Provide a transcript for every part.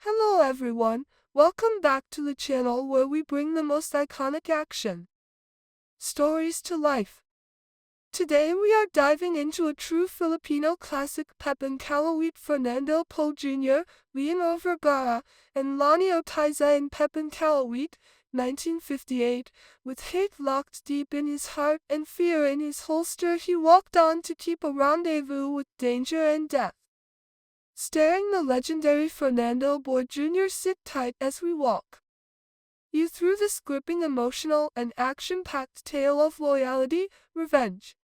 Hello everyone, welcome back to the channel where we bring the most iconic action stories to life. Today we are diving into a true Filipino classic, PEPENG KALIWETE. Fernando Poe Jr., Leonor Vergara, and Lani Otaiza in PEPENG KALIWETE, 1958. With hate locked deep in his heart and fear in his holster, he walked on to keep a rendezvous with danger and death. Starring the legendary Fernando Poe Jr. Sit tight as we walk you through this gripping, emotional, and action-packed tale of loyalty, revenge,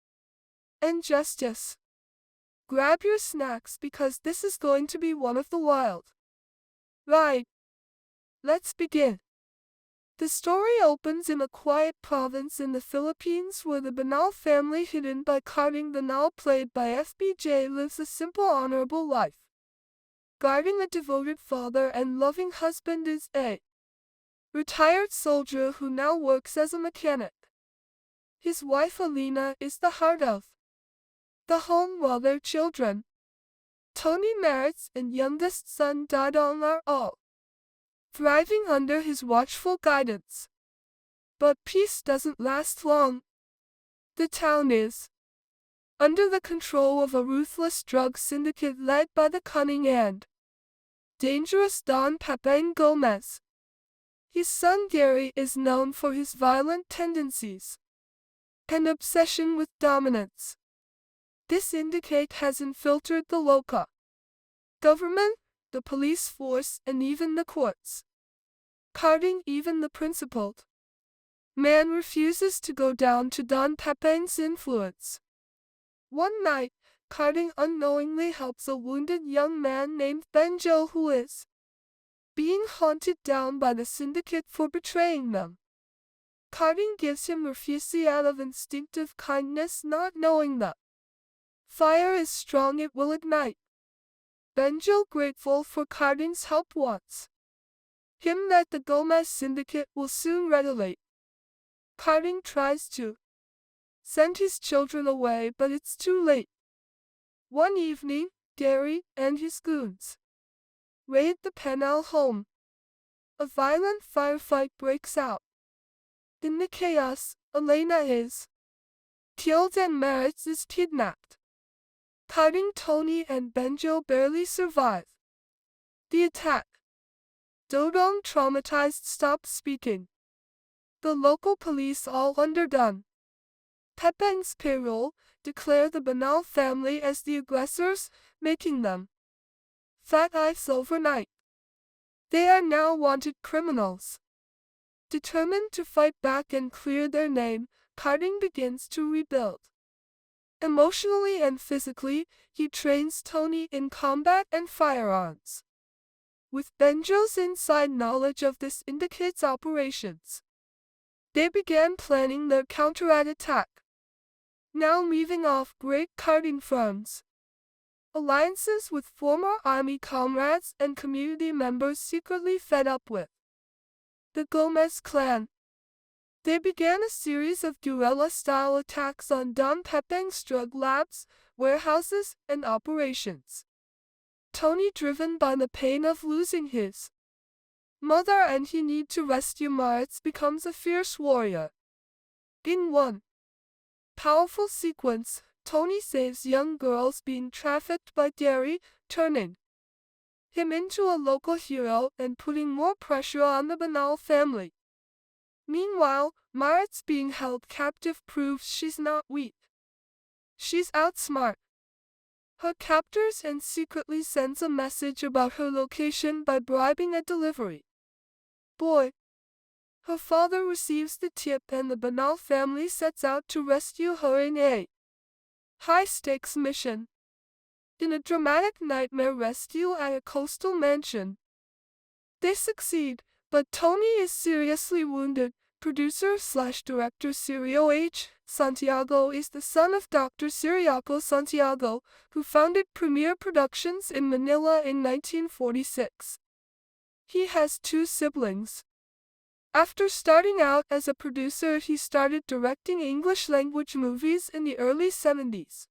and justice. Grab your snacks because this is going to be one of the wild ride. Let's begin. The story opens in a quiet province in the Philippines where the Banal family, hidden by Carding Banal played by FBJ, lives a simple, honorable life. Guarding a devoted father and loving husband is a retired soldier who now works as a mechanic. His wife Alina is the heart of the home while their children, Tony Merritt's and youngest son Dadong, are all thriving under his watchful guidance. But peace doesn't last long. The town is under the control of a ruthless drug syndicate led by the cunning and dangerous Don Pepeng Gomez. His son Gary is known for his violent tendencies and obsession with dominance. This syndicate has infiltrated the local government, the police force, and even the courts. Carding even the principled man refuses to go down to Don Pepeng's influence. One night, Carding unknowingly helps a wounded young man named Benjo who is being hunted down by the syndicate for betraying them. Carding gives him refusal out of instinctive kindness, not knowing that fire is strong, it will ignite. Benjo, grateful for Carding's help, wants him that the Gomez syndicate will soon retaliate. Carding tries to send his children away, but it's too late. One evening, Gary and his goons raid the Penal home. A violent firefight breaks out. In the chaos, Elena is killed and Merritt is kidnapped. Carding, Tony, and Benjo barely survive the attack. Dodong, traumatized, stops speaking. The local police, all underdone Pepeng's payroll, declare the Banal family as the aggressors, making them fat eyes overnight. They are now wanted criminals. Determined to fight back and clear their name, Carding begins to rebuild. Emotionally and physically, he trains Tony in combat and firearms. With Benjo's inside knowledge of this syndicate's operations, they began planning their counterattack. Now leaving off great Carding firms, alliances with former army comrades and community members secretly fed up with the Gomez clan. They began a series of guerrilla-style attacks on Don Pepeng's drug labs, warehouses, and operations. Tony, driven by the pain of losing his mother and he need to rescue Merritt, becomes a fierce warrior. In one powerful sequence, Tony saves young girls being trafficked by Gary, turning him into a local hero and putting more pressure on the Banal family. Meanwhile, Merritt being held captive proves she's not weak. She's outsmart her captors and secretly sends a message about her location by bribing a delivery boy. Her father receives the tip and the Banal family sets out to rescue her in a high-stakes mission. In a dramatic nightmare rescue at a coastal mansion, they succeed, but Tony is seriously wounded. Producer/director Cirio H. Santiago is the son of Dr. Ciriaco Santiago, who founded Premier Productions in Manila in 1946. He has two siblings. After starting out as a producer, he started directing English-language movies in the early 70s.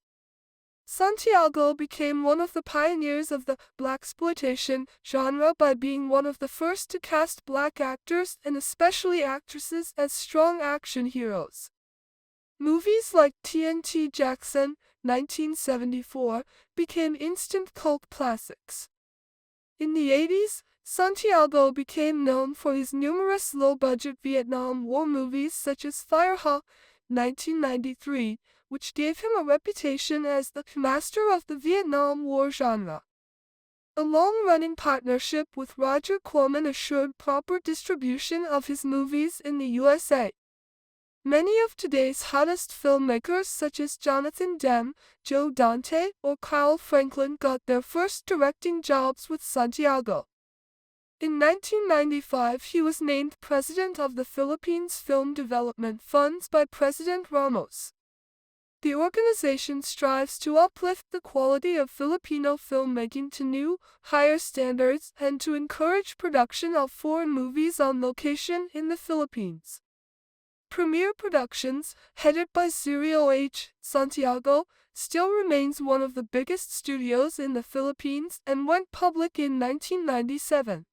Santiago became one of the pioneers of the blaxploitation genre by being one of the first to cast black actors and especially actresses as strong action heroes. Movies like TNT Jackson, 1974, became instant cult classics. In the 80s, Santiago became known for his numerous low-budget Vietnam War movies such as Firehawk, 1993, which gave him a reputation as the master of the Vietnam War genre. A long-running partnership with Roger Corman assured proper distribution of his movies in the USA. Many of today's hottest filmmakers such as Jonathan Demme, Joe Dante, or Carl Franklin got their first directing jobs with Santiago. In 1995, he was named president of the Philippines Film Development Funds by President Ramos. The organization strives to uplift the quality of Filipino filmmaking to new, higher standards and to encourage production of foreign movies on location in the Philippines. Premier Productions, headed by Sergio H. Santiago, still remains one of the biggest studios in the Philippines and went public in 1997.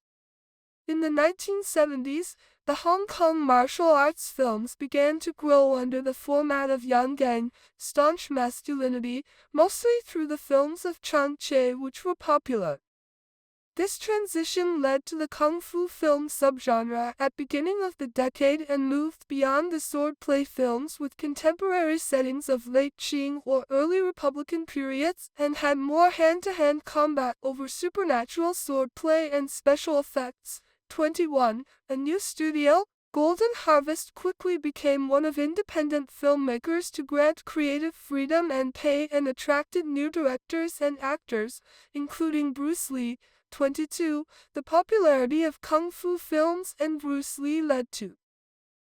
In the 1970s, the Hong Kong martial arts films began to grow under the format of Yangang, staunch masculinity, mostly through the films of Chang Che which were popular. This transition led to the kung fu film subgenre at beginning of the decade and moved beyond the swordplay films with contemporary settings of late Qing or early Republican periods and had more hand-to-hand combat over supernatural swordplay and special effects. 21. A new studio, Golden Harvest quickly became one of independent filmmakers to grant creative freedom and pay and attracted new directors and actors, including Bruce Lee. 22. The popularity of kung fu films and Bruce Lee led to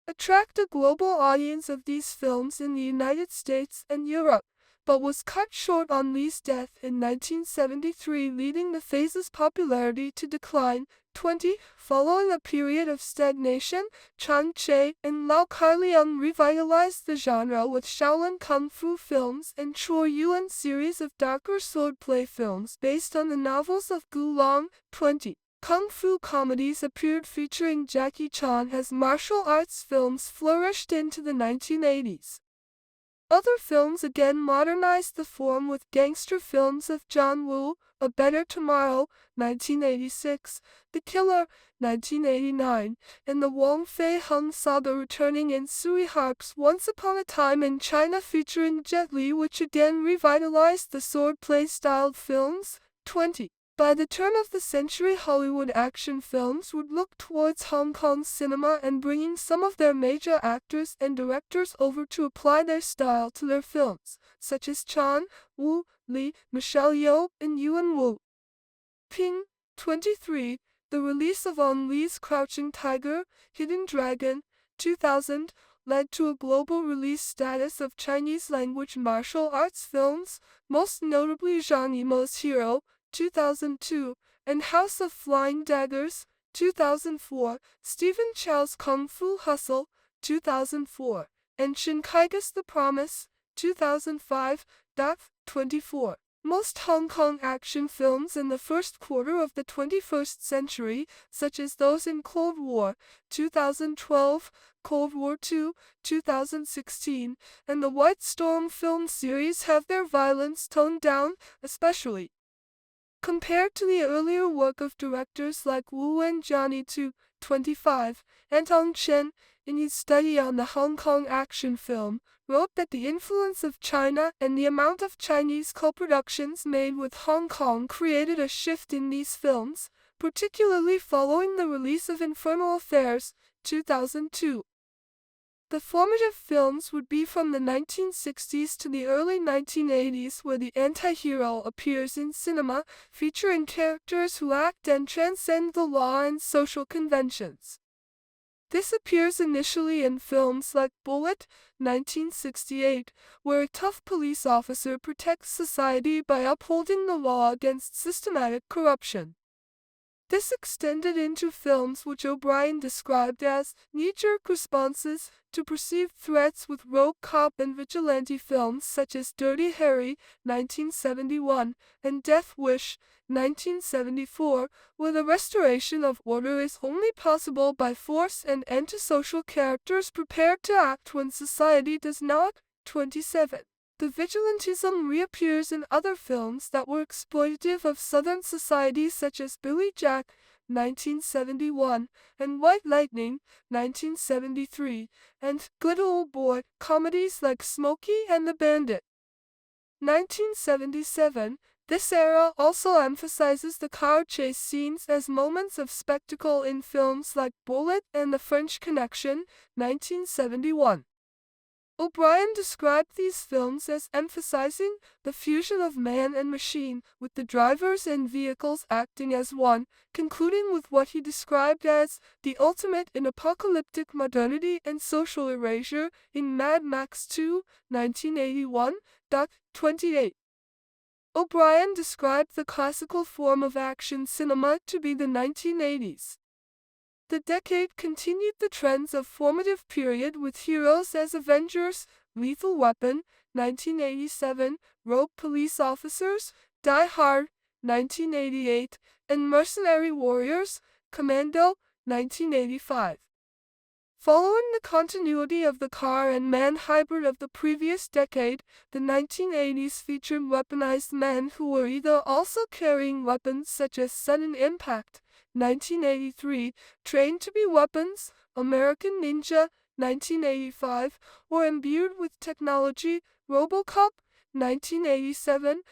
attract a global audience of these films in the United States and Europe, but was cut short on Lee's death in 1973, leading the phase's popularity to decline. 20. Following a period of stagnation, Chang Che and Lau Kar-leung revitalized the genre with Shaolin Kung Fu films and Chor Yuan series of darker swordplay films based on the novels of Gu Long. 20. Kung fu comedies appeared featuring Jackie Chan as martial arts films flourished into the 1980s. Other films again modernized the form with gangster films of John Woo, A Better Tomorrow, 1986, The Killer, 1989, and the Wong Fei-hung saga returning in Tsui Hark's Once Upon a Time in China featuring Jet Li, which again revitalized the swordplay-styled films. 20. By the turn of the century, Hollywood action films would look towards Hong Kong cinema and bringing some of their major actors and directors over to apply their style to their films, such as Chan, Wu, Lee, Michelle Yeoh, and Yuan Wu. Ping. 23. The release of Ang Lee's Crouching Tiger, Hidden Dragon, 2000, led to a global release status of Chinese-language martial arts films, most notably Zhang Yimou's Hero, 2002, and House of Flying Daggers, 2004, Stephen Chow's Kung Fu Hustle, 2004, and Shin Kaiga's The Promise, 2005. 24. Most Hong Kong action films in the first quarter of the 21st century, such as those in Cold War, 2012, Cold War II, 2016, and the White Storm film series have their violence toned down, especially compared to the earlier work of directors like Wu Wenjiani. 25, and Tong Chen, in his study on the Hong Kong action film, wrote that the influence of China and the amount of Chinese co-productions made with Hong Kong created a shift in these films, particularly following the release of Infernal Affairs, 2002. The formative films would be from the 1960s to the early 1980s, where the anti-hero appears in cinema, featuring characters who act and transcend the law and social conventions. This appears initially in films like Bullet, 1968, where a tough police officer protects society by upholding the law against systematic corruption. This extended into films which O'Brien described as knee-jerk responses to perceived threats, with rogue cop and vigilante films such as Dirty Harry, 1971, and Death Wish, 1974, where the restoration of order is only possible by force and antisocial characters prepared to act when society does not. 27. The vigilantism reappears in other films that were exploitative of Southern society, such as Billy Jack, 1971, and White Lightning, 1973, and Good Old Boy, comedies like Smokey and the Bandit, 1977. This era also emphasizes the car chase scenes as moments of spectacle in films like Bullitt and The French Connection, 1971. O'Brien described these films as emphasizing the fusion of man and machine, with the drivers and vehicles acting as one, concluding with what he described as the ultimate in apocalyptic modernity and social erasure in Mad Max 2, 1981. 28. O'Brien described the classical form of action cinema to be the 1980s. The decade continued the trends of formative period with heroes as Avengers, Lethal Weapon, 1987, Rogue Police Officers, Die Hard, 1988, and Mercenary Warriors, Commando, 1985. Following the continuity of the car and man hybrid of the previous decade, the 1980s featured weaponized men who were either also carrying weapons such as Sudden Impact, 1983, Trained to be Weapons, American Ninja, 1985, or imbued with technology, RoboCop, 1987.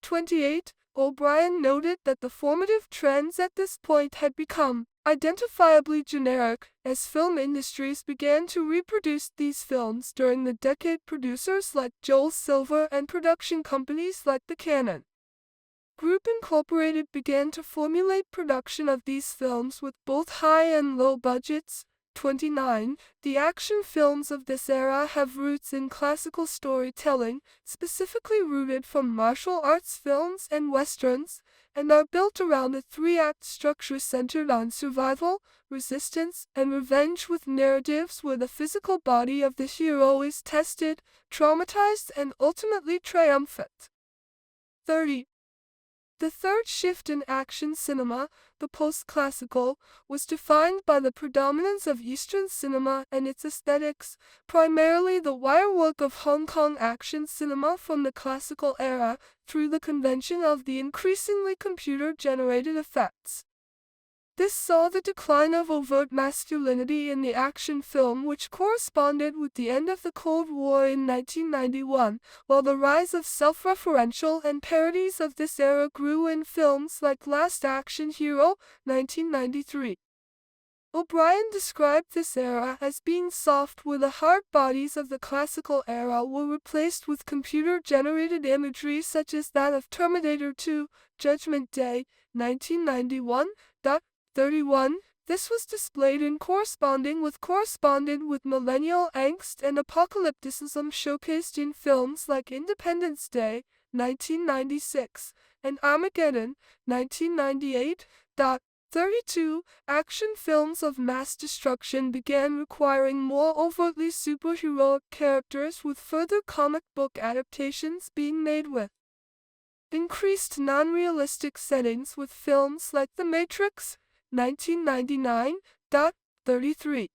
28. O'Brien noted that the formative trends at this point had become identifiably generic as film industries began to reproduce these films during the decade. Producers like Joel Silver and production companies like the Cannon Group Incorporated began to formulate production of these films with both high and low budgets. 29. The action films of this era have roots in classical storytelling, specifically rooted from martial arts films and westerns, and are built around a three-act structure centered on survival, resistance, and revenge, with narratives where the physical body of the hero is tested, traumatized, and ultimately triumphant. 30. The third shift in action cinema, the post-classical, was defined by the predominance of Eastern cinema and its aesthetics, primarily the wirework of Hong Kong action cinema from the classical era, through the convention of the increasingly computer-generated effects. This saw the decline of overt masculinity in the action film, which corresponded with the end of the Cold War in 1991, while the rise of self-referential and parodies of this era grew in films like Last Action Hero, 1993. O'Brien described this era as being soft, where the hard bodies of the classical era were replaced with computer-generated imagery such as that of Terminator 2, Judgment Day, 1991. 31. This was displayed in corresponded with millennial angst and apocalypticism showcased in films like Independence Day, 1996, and Armageddon, 1998. 32. Action films of mass destruction began requiring more overtly superheroic characters, with further comic book adaptations being made with increased non-realistic settings, with films like The Matrix, 1999. 33.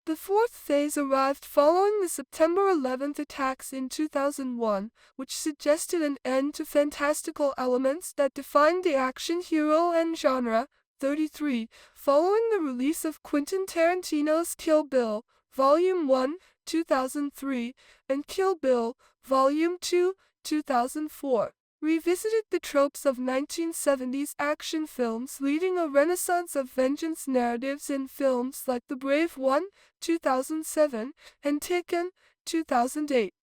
The fourth phase arrived following the September 11th attacks in 2001, which suggested an end to fantastical elements that defined the action hero and genre. 33. Following the release of Quentin Tarantino's Kill Bill, Volume 1, 2003, and Kill Bill, Volume 2, 2004. Revisited the tropes of 1970s action films, leading a renaissance of vengeance narratives in films like The Brave One, 2007, and Taken, 2008.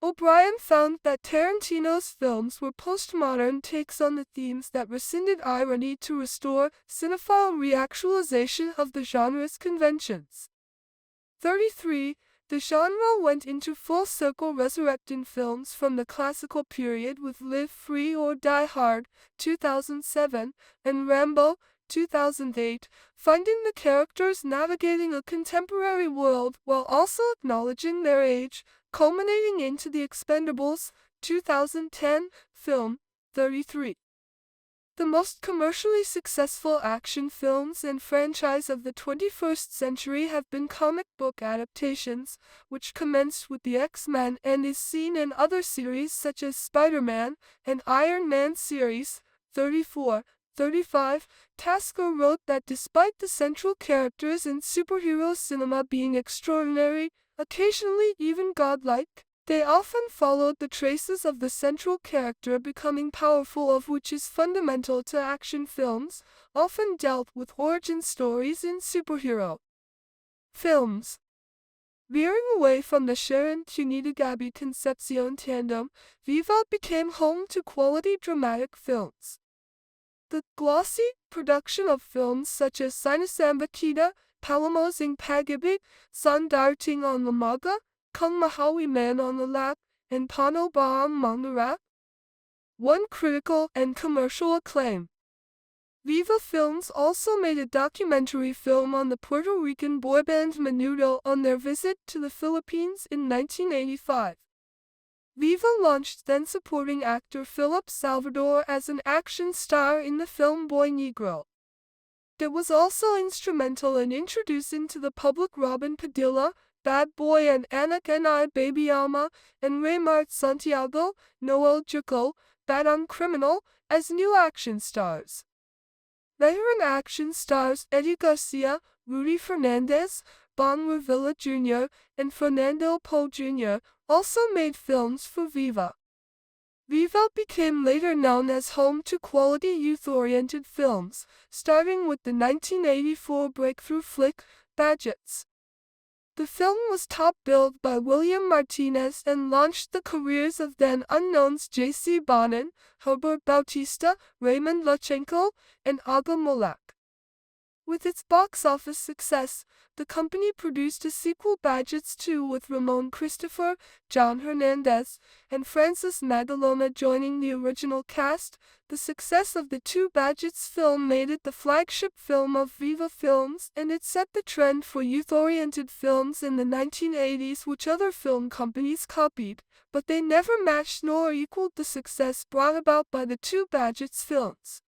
O'Brien found that Tarantino's films were postmodern takes on the themes that rescinded irony to restore cinephile reactualization of the genre's conventions. 33. The genre went into full circle, resurrecting films from the classical period with Live Free or Die Hard, 2007, and Rambo, 2008, finding the characters navigating a contemporary world while also acknowledging their age, culminating into The Expendables, 2010, film, 33. The most commercially successful action films and franchise of the 21st century have been comic book adaptations, which commenced with the X-Men and is seen in other series such as Spider-Man and Iron Man series. 34. 35. Tasker wrote that despite the central characters in superhero cinema being extraordinary, occasionally even godlike, they often followed the traces of the central character becoming powerful, of which is fundamental to action films, often dealt with origin stories in superhero films. Veering away from the Sharon Cunita-Gabi Concepcion tandem, Viva became home to quality dramatic films. The glossy production of films such as Sinasamba Kita, Palomosing Pag-ibig, Sandarting on Lamaga, Kung Mahawi Man on the Lap, and Pano Baam Mangarap won critical and commercial acclaim. Viva Films also made a documentary film on the Puerto Rican boy band Menudo on their visit to the Philippines in 1985. Viva launched then-supporting actor Philip Salvador as an action star in the film Boy Negro. It was also instrumental in introducing to the public Robin Padilla, Bad Boy and Anak and I Baby Alma, and Raymart Santiago, Noel Jaco, Batang Criminal, as new action stars. Veteran action stars Eddie Garcia, Rudy Fernandez, Bon Revilla Jr., and Fernando Poe Jr. also made films for Viva. Viva became later known as home to quality youth-oriented films, starting with the 1984 breakthrough flick, Badgets. The film was top-billed by William Martinez and launched the careers of then-unknowns J.C. Bonin, Herbert Bautista, Raymond Lachenko, and Aga Molak. With its box office success, the company produced a sequel, Badgets 2, with Ramon Christopher, John Hernandez, and Francis Magalona joining the original cast. The success of the two Badgets film made it the flagship film of Viva Films, and it set the trend for youth-oriented films in the 1980s, which other film companies copied, but they never matched nor equaled the success brought about by the two Badgets films.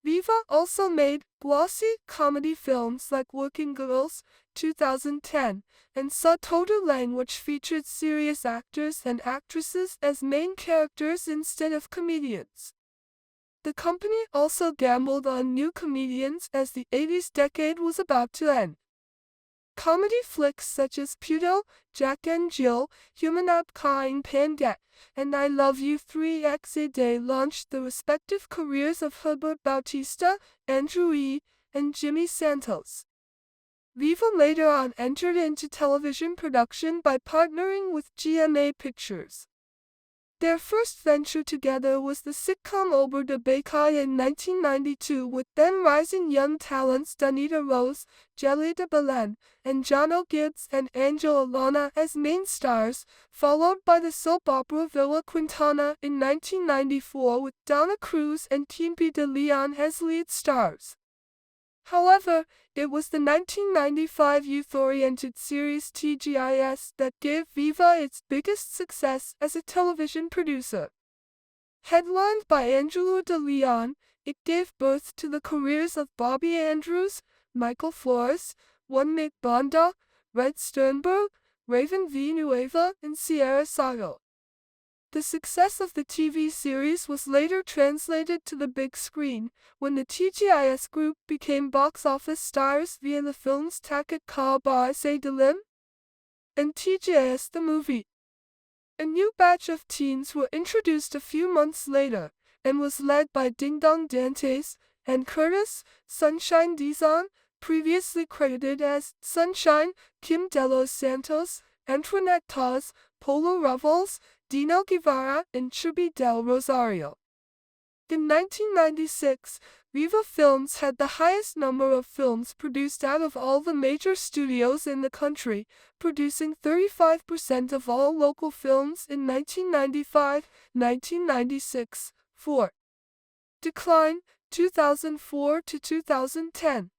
Viva also made glossy comedy films like Working Girls, 2010, and Sa Todo Lang, which featured serious actors and actresses as main characters instead of comedians. The company also gambled on new comedians as the 80s decade was about to end. Comedy flicks such as Puto, Jack and Jill, Humanab Kaing Pandat, and I Love You 3X a Day launched the respective careers of Herbert Bautista, Andrew E., and Jimmy Santos. Viva later on entered into television production by partnering with GMA Pictures. Their first venture together was the sitcom Ober de Bekay in 1992 with then-rising young talents Danita Rose, Jelly de Belen, and Jono Gibbs and Angel Alana as main stars, followed by the soap opera Villa Quintana in 1994 with Donna Cruz and Timpi de Leon as lead stars. However, it was the 1995 youth-oriented series TGIS that gave Viva its biggest success as a television producer. Headlined by Angelo de Leon, it gave birth to the careers of Bobby Andrews, Michael Flores, Juan Nick Bonda, Red Sternberg, Raven Villanueva, and Sierra Sago. The success of the TV series was later translated to the big screen, when the TGIS group became box office stars via the films Takat Ka Ba Se Dilim and TGIS the Movie. A new batch of teens were introduced a few months later, and was led by Ding Dong Dantes and Curtis Sunshine Dizon, previously credited as Sunshine, Kim De Los Santos, Antoinette Taz, Polo Revels, Dino Guevara, and Chubby Del Rosario. In 1996, Riva Films had the highest number of films produced out of all the major studios in the country, producing 35% of all local films in 1995-1996. 4. Decline, 2004 to 2010.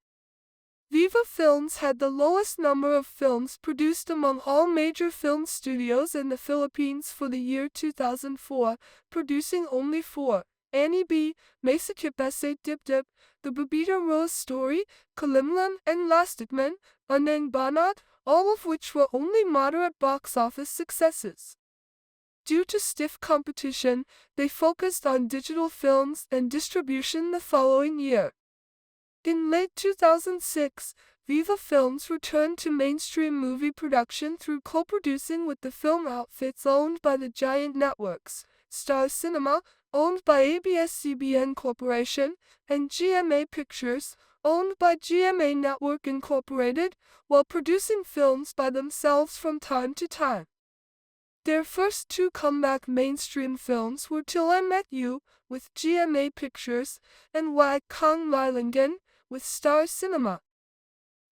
Riva Films had the lowest number of films produced among all major film studios in the Philippines for the year 2004, producing only 4. Annie B., Masakipase Dibdib, The Babita Rose Story, Kalimlan and Lastikman, Unang Banat, all of which were only moderate box office successes. Due to stiff competition, they focused on digital films and distribution the following year. In late 2006, Riva Films returned to mainstream movie production through co-producing with the film outfits owned by the giant networks, Star Cinema, owned by ABS-CBN Corporation, and GMA Pictures, owned by GMA Network Incorporated, while producing films by themselves from time to time. Their first 2 comeback mainstream films were Till I Met You, with GMA Pictures, and Wag Kang Lilangan, with Star Cinema.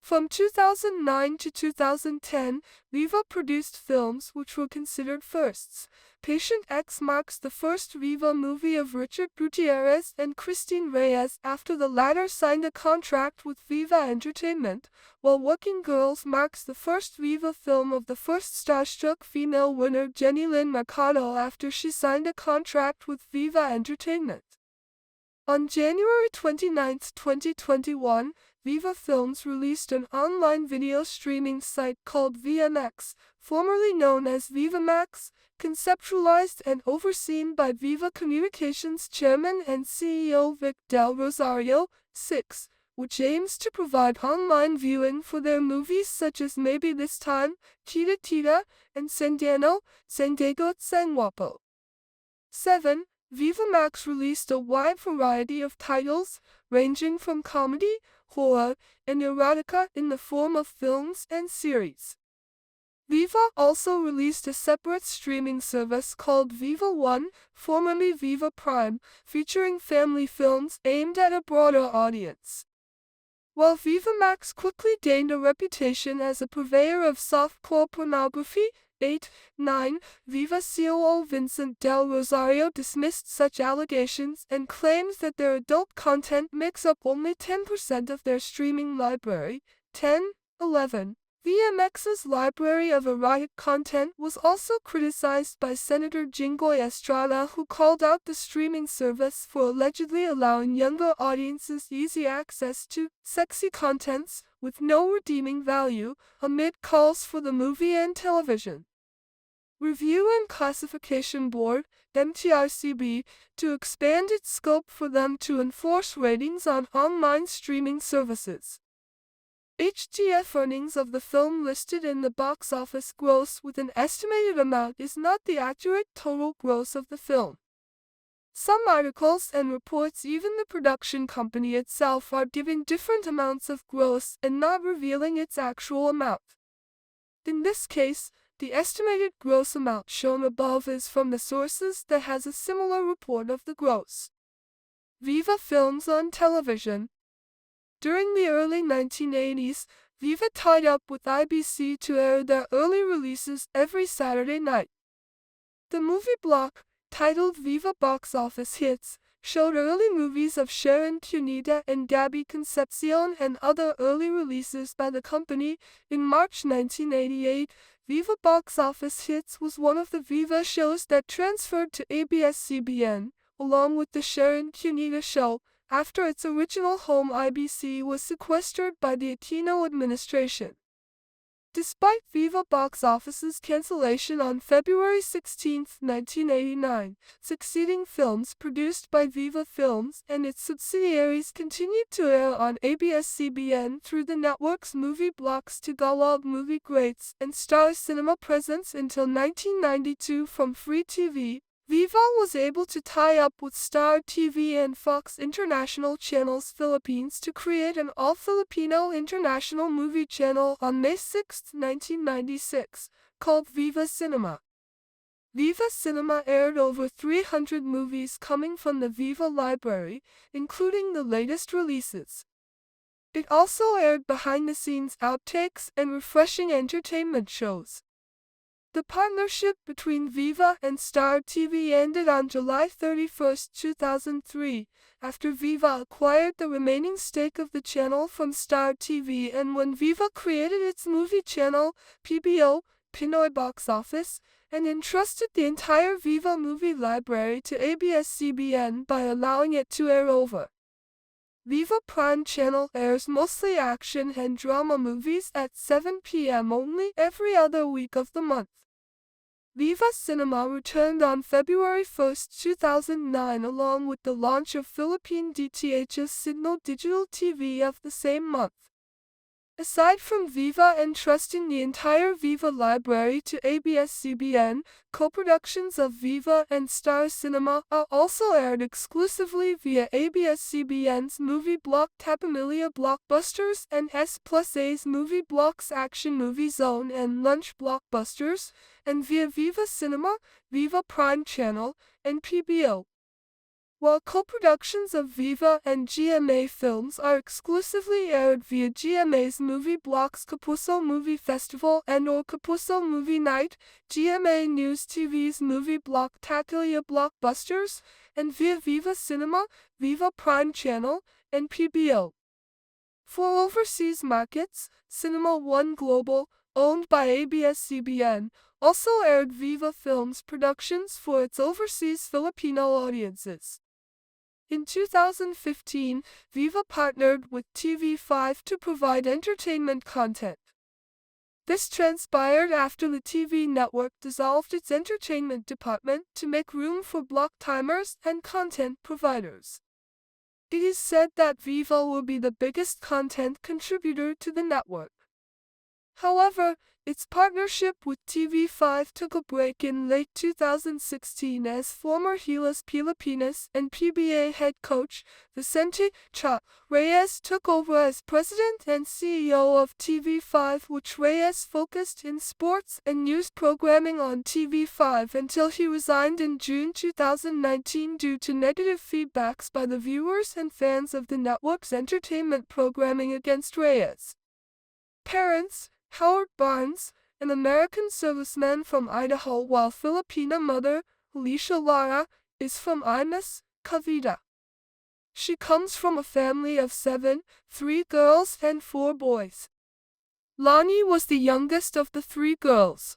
From 2009 to 2010, Riva produced films which were considered firsts. Patient X marks the first Riva movie of Richard Gutierrez and Christine Reyes after the latter signed a contract with Viva Entertainment, while Working Girls marks the first Riva film of the first starstruck female winner Jenny Lynn Mercado after she signed a contract with Viva Entertainment. On January 29, 2021, Riva Films released an online video streaming site called VMX, formerly known as VivaMax, conceptualized and overseen by Viva Communications Chairman and CEO Vic Del Rosario. 6, which aims to provide online viewing for their movies such as Maybe This Time, Tita Tita, and Sendiano, Sendagot Sangwapo. 7. VivaMax released a wide variety of titles, ranging from comedy, horror, and erotica in the form of films and series. Viva also released a separate streaming service called Viva One, formerly Viva Prime, featuring family films aimed at a broader audience. While VivaMax quickly gained a reputation as a purveyor of softcore pornography, 8, 9, Viva COO Vincent Del Rosario dismissed such allegations and claims that their adult content makes up only 10% of their streaming library. 10, 11. VMX's library of erotic content was also criticized by Senator Jinggoy Estrada, who called out the streaming service for allegedly allowing younger audiences easy access to sexy contents with no redeeming value, amid calls for the Movie and Television Review and Classification Board, MTRCB, to expand its scope for them to enforce ratings on online streaming services. HGF earnings of the film listed in the box office gross with an estimated amount is not the accurate total gross of the film. Some articles and reports, even the production company itself, are giving different amounts of gross and not revealing its actual amount. In this case, the estimated gross amount shown above is from the sources that has a similar report of the gross. Viva Films on television. During the early 1980s, Viva tied up with IBC to air their early releases every Saturday night. The movie block, titled Viva Box Office Hits, showed early movies of Sharon Cuneta and Gabby Concepcion and other early releases by the company. In March 1988, Viva Box Office Hits was one of the Viva shows that transferred to ABS-CBN, along with the Sharon Cuneta show, after its original home IBC was sequestered by the Aquino administration. Despite Viva Box Office's cancellation on February 16, 1989, succeeding films produced by Viva Films and its subsidiaries continued to air on ABS-CBN through the network's movie blocks Tagalog Movie Greats and Star Cinema presence until 1992 from Free TV. Viva was able to tie up with Star TV and Fox International Channels Philippines to create an all-Filipino international movie channel on May 6, 1996, called Viva Cinema. Viva Cinema aired over 300 movies coming from the Viva library, including the latest releases. It also aired behind-the-scenes outtakes and refreshing entertainment shows. The partnership between Viva and Star TV ended on July 31, 2003, after Viva acquired the remaining stake of the channel from Star TV and when Viva created its movie channel, PBO, Pinoy Box Office, and entrusted the entire Viva movie library to ABS-CBN by allowing it to air over. Viva Prime Channel airs mostly action and drama movies at 7 p.m. only every other week of the month. Viva Cinema returned on February 1, 2009 along with the launch of Philippine DTH's Signal Digital TV of the same month. Aside from Viva entrusting the entire Viva library to ABS-CBN, co-productions of Viva and Star Cinema are also aired exclusively via ABS-CBN's movie block Tapamilia Blockbusters and S+A's movie blocks Action Movie Zone and Lunch Blockbusters, and via Viva Cinema, Viva Prime Channel, and PBO. While co-productions of Viva and GMA films are exclusively aired via GMA's movie blocks Kapuso Movie Festival and/or Kapuso Movie Night, GMA News TV's movie block Tatalia Blockbusters, and via Viva Cinema, Viva Prime Channel, and PBO. For overseas markets, Cinema One Global, owned by ABS-CBN, also aired Viva Films productions for its overseas Filipino audiences. In 2015, Viva partnered with TV5 to provide entertainment content. This transpired after the TV network dissolved its entertainment department to make room for block timers and content providers. It is said that Viva will be the biggest content contributor to the network. However, its partnership with TV5 took a break in late 2016 as former Gilas Pilipinas and PBA head coach Vicente "Cha" Reyes took over as president and CEO of TV5, which Reyes focused in sports and news programming on TV5 until he resigned in June 2019 due to negative feedbacks by the viewers and fans of the network's entertainment programming against Reyes. Parents: Howard Barnes, an American serviceman from Idaho, while Filipina mother, Alicia Lara, is from Imus, Cavite. She comes from a family of 7, 3 girls and 4 boys. Lonnie was the youngest of the 3 girls.